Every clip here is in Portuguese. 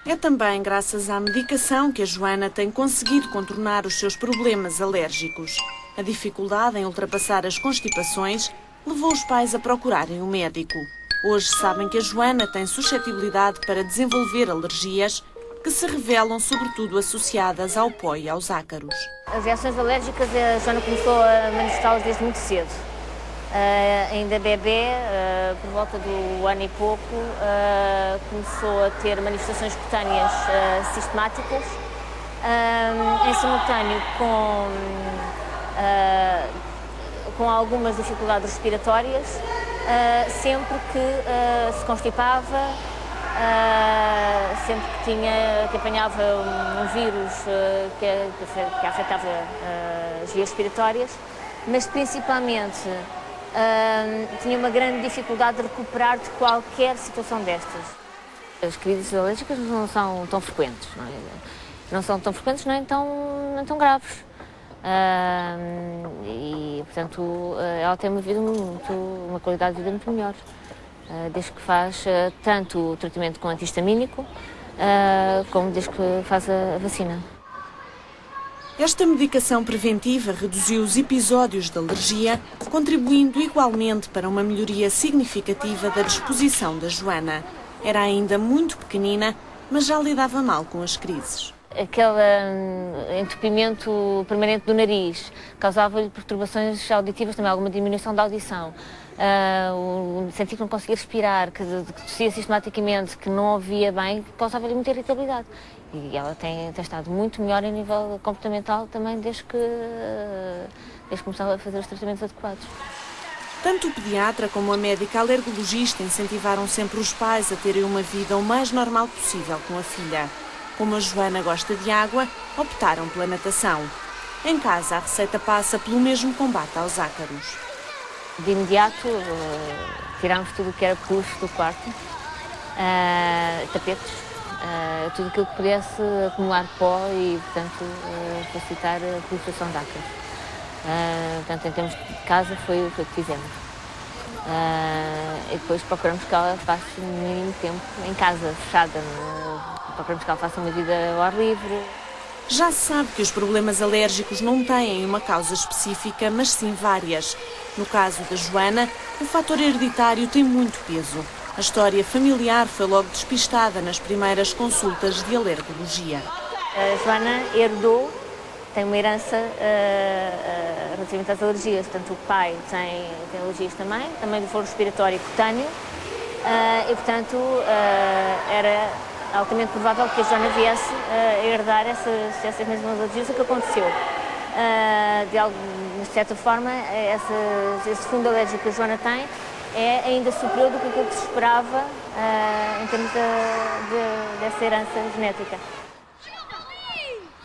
É também graças à medicação que a Joana tem conseguido contornar os seus problemas alérgicos. A dificuldade em ultrapassar as constipações levou os pais a procurarem um médico. Hoje sabem que a Joana tem suscetibilidade para desenvolver alergias que se revelam sobretudo associadas ao pó e aos ácaros. As reações alérgicas, a Joana começou a manifestá-las desde muito cedo. Ainda bebê, por volta do ano e pouco, começou a ter manifestações cutâneas sistemáticas, em simultâneo com algumas dificuldades respiratórias, sempre que se constipava, sempre que apanhava um vírus que afetava as vias respiratórias, mas principalmente tinha uma grande dificuldade de recuperar de qualquer situação destas. As crises alérgicas não são tão frequentes, não são tão frequentes nem tão graves. E, portanto, ela tem uma qualidade de vida muito melhor, desde que faz tanto o tratamento com antihistamínico, como desde que faz a vacina. Esta medicação preventiva reduziu os episódios de alergia, contribuindo igualmente para uma melhoria significativa da disposição da Joana. Era ainda muito pequenina, mas já lidava mal com as crises. Aquele entupimento permanente do nariz causava-lhe perturbações auditivas, também alguma diminuição da audição. Sentir que não conseguia respirar, que tossia sistematicamente, que não ouvia bem, causava-lhe muita irritabilidade. E ela tem estado muito melhor em nível comportamental também desde que começava a fazer os tratamentos adequados. Tanto o pediatra como a médica alergologista incentivaram sempre os pais a terem uma vida o mais normal possível com a filha. Como a Joana gosta de água, optaram pela natação. Em casa, a receita passa pelo mesmo combate aos ácaros. De imediato, tirámos tudo o que era pelúcia do quarto, tapetes, tudo aquilo que pudesse acumular pó e, portanto, facilitar a proliferação de ácaros. Portanto, em termos de casa, foi o que fizemos. E depois procuramos que ela faça o mínimo tempo em casa, fechada. Procuramos que ela faça uma vida ao ar livre. Já se sabe que os problemas alérgicos não têm uma causa específica, mas sim várias. No caso da Joana, o fator hereditário tem muito peso. A história familiar foi logo despistada nas primeiras consultas de alergologia. A Joana herdou, tem uma herança relativamente às alergias. Portanto, o pai tem alergias também do foro respiratório e cutâneo, e, portanto, era altamente provável que a Joana viesse a herdar essas mesmas alergias, o que aconteceu. De certa forma, esse fundo alérgico que a Joana tem é ainda superior do que aquilo que se esperava em termos dessa herança genética.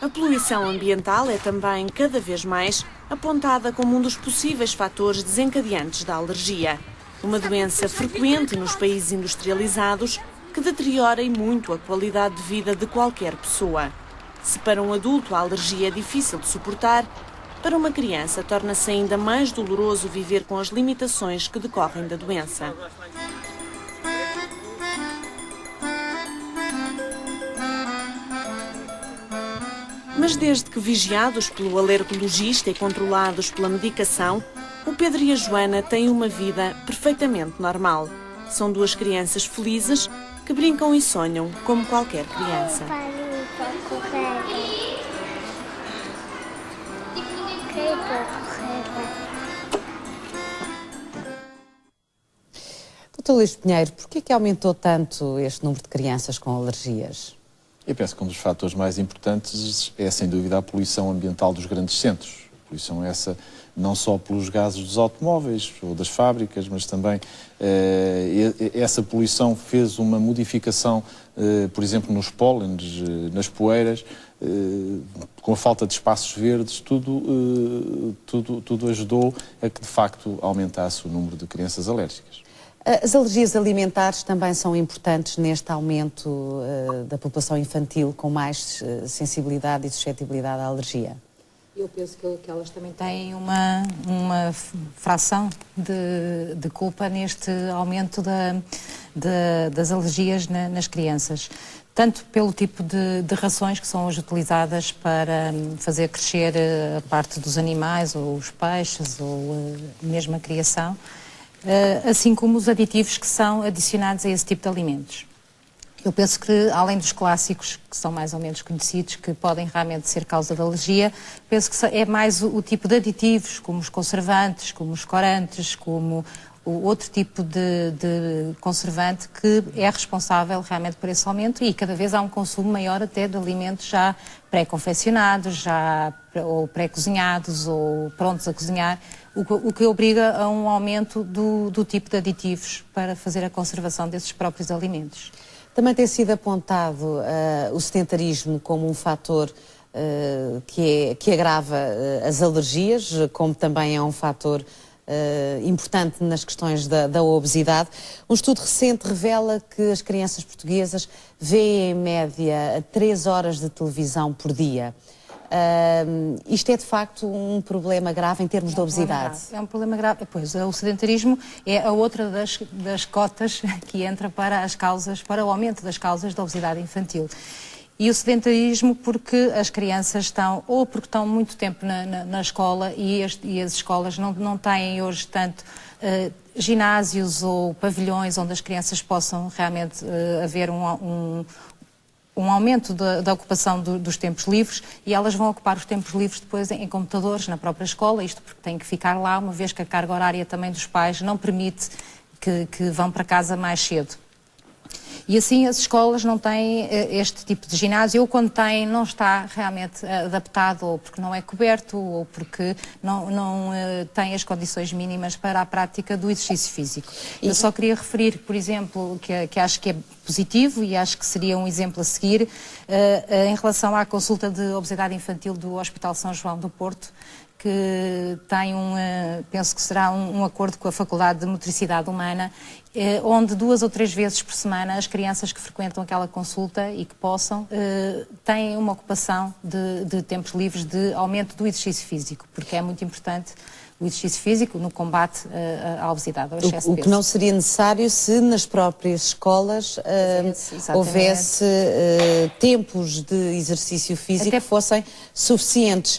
A poluição ambiental é também, cada vez mais, apontada como um dos possíveis fatores desencadeantes da alergia. Uma doença frequente nos países industrializados que deteriora e muito a qualidade de vida de qualquer pessoa. Se para um adulto a alergia é difícil de suportar, para uma criança torna-se ainda mais doloroso viver com as limitações que decorrem da doença. Mas desde que vigiados pelo alergologista e controlados pela medicação, o Pedro e a Joana têm uma vida perfeitamente normal. São duas crianças felizes que brincam e sonham como qualquer criança. Dr. Luís Pinheiro, por que aumentou tanto este número de crianças com alergias? Eu penso que um dos fatores mais importantes é, sem dúvida, a poluição ambiental dos grandes centros. A poluição essa não só pelos gases dos automóveis ou das fábricas, mas também essa poluição fez uma modificação, por exemplo, nos pólenes, nas poeiras, com a falta de espaços verdes, tudo ajudou a que, de facto, aumentasse o número de crianças alérgicas. As alergias alimentares também são importantes neste aumento da população infantil com mais sensibilidade e suscetibilidade à alergia? Eu penso que elas também têm uma fração de culpa neste aumento das alergias nas crianças. tanto pelo tipo de rações que são hoje utilizadas para fazer crescer a parte dos animais, ou os peixes, ou mesmo a criação, assim como os aditivos que são adicionados a esse tipo de alimentos. Eu penso que, além dos clássicos, que são mais ou menos conhecidos, que podem realmente ser causa de alergia, penso que é mais o tipo de aditivos, como os conservantes, como os corantes, como o outro tipo de conservante que é responsável realmente por esse aumento, e cada vez há um consumo maior até de alimentos já pré-confeccionados, ou pré-cozinhados, ou prontos a cozinhar, o que obriga a um aumento do tipo de aditivos para fazer a conservação desses próprios alimentos. Também tem sido apontado o sedentarismo como um fator que agrava as alergias, como também é um fator importante nas questões da obesidade. Um estudo recente revela que as crianças portuguesas veem em média 3 horas de televisão por dia. Isto é de facto um problema grave em termos de obesidade. É um problema grave. Pois, o sedentarismo é a outra das cotas que entra para as causas, para o aumento das causas da obesidade infantil. E o sedentarismo porque as crianças estão, ou porque estão muito tempo na escola e as escolas não têm hoje tanto ginásios ou pavilhões onde as crianças possam realmente haver um aumento da ocupação dos tempos livres, e elas vão ocupar os tempos livres depois em computadores na própria escola, isto porque têm que ficar lá, uma vez que a carga horária também dos pais não permite que vão para casa mais cedo. E assim as escolas não têm este tipo de ginásio, ou quando têm não está realmente adaptado, ou porque não é coberto, ou porque não tem as condições mínimas para a prática do exercício físico. Eu só queria referir, por exemplo, que acho que é positivo e acho que seria um exemplo a seguir, em relação à consulta de obesidade infantil do Hospital São João do Porto, que tem penso que será um acordo com a Faculdade de Motricidade Humana, onde 2 ou 3 vezes por semana as crianças que frequentam aquela consulta e que possam, têm uma ocupação de tempos livres de aumento do exercício físico, porque é muito importante o exercício físico no combate à obesidade, ao excesso de peso. O que não seria necessário se nas próprias escolas houvesse tempos de exercício físico que fossem suficientes.